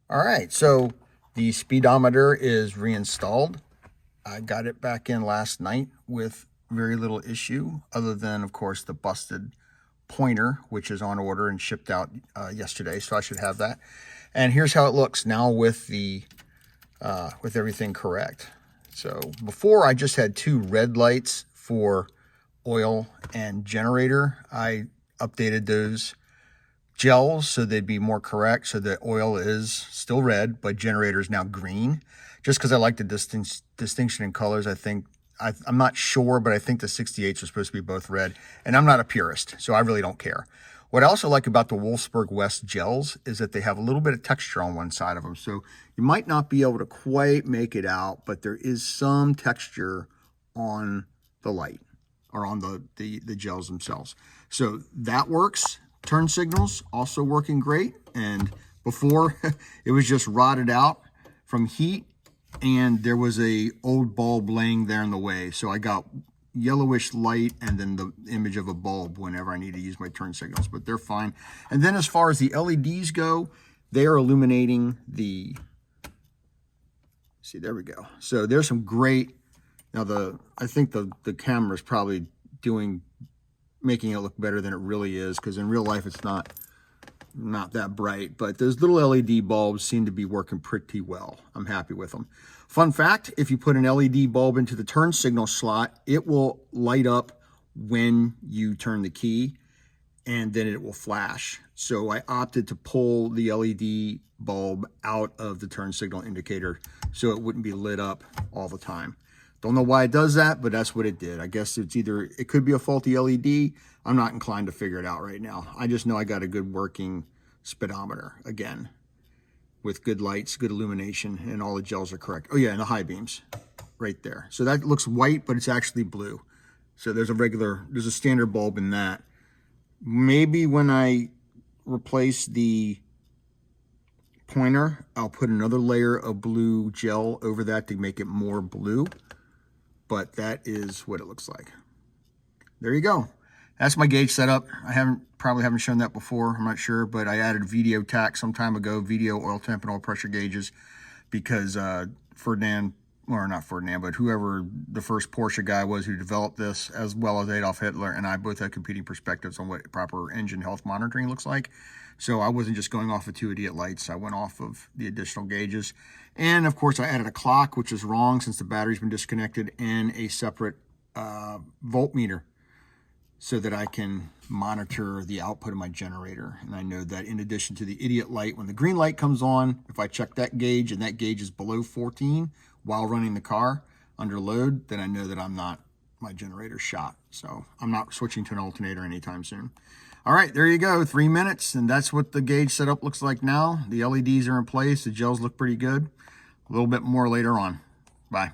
All right, so the speedometer is reinstalled. I got it back in last night with very little issue, other than, of course, the busted pointer, which is on order and shipped out yesterday, so I should have that. And here's how it looks now with the with everything correct. So before, I just had two red lights for oil and generator. I updated those gels so they'd be more correct, so the oil is still red but generator is now green, just because I like the distinction in colors. I'm not sure, but I think the 68s are supposed to be both red, and I'm not a purist, so I really don't care. What I also like about the Wolfsburg West gels is that they have a little bit of texture on one side of them, so you might not be able to quite make it out, but there is some texture on the light or on the gels themselves. So that works. Turn signals also working great, and before it was just rotted out from heat, and there was a old bulb laying there in the way, so I got yellowish light and then the image of a bulb whenever I need to use my turn signals, but they're fine. And then as far as the LEDs go, they are illuminating the, see, there we go. So there's some great, now I think the camera is probably making it look better than it really is, because in real life it's not that bright, but those little LED bulbs seem to be working pretty well. I'm happy with them. Fun fact, if you put an LED bulb into the turn signal slot, it will light up when you turn the key, and then it will flash. So I opted to pull the LED bulb out of the turn signal indicator so it wouldn't be lit up all the time. Don't know why it does that, but that's what it did. I guess it could be a faulty LED. I'm not inclined to figure it out right now. I just know I got a good working speedometer again, with good lights, good illumination, and all the gels are correct. Oh yeah, and the high beams right there. So that looks white, but it's actually blue. So there's a standard bulb in that. Maybe when I replace the pointer, I'll put another layer of blue gel over that to make it more blue. But that is what it looks like. There you go. That's my gauge setup. I probably haven't shown that before. I'm not sure, but I added VDO tack some time ago, VDO oil temp and oil pressure gauges, because Ferdinand, or not Ferdinand, but whoever the first Porsche guy was who developed this, as well as Adolf Hitler, and I both had competing perspectives on what proper engine health monitoring looks like. So I wasn't just going off of two idiot lights. I went off of the additional gauges. And of course I added a clock, which is wrong since the battery's been disconnected, and a separate voltmeter so that I can monitor the output of my generator. And I know that in addition to the idiot light, when the green light comes on, if I check that gauge and that gauge is below 14 while running the car under load, then I know that my generator's shot. So I'm not switching to an alternator anytime soon. All right, there you go, 3 minutes, and that's what the gauge setup looks like now. The LEDs are in place, the gels look pretty good. A little bit more later on. Bye.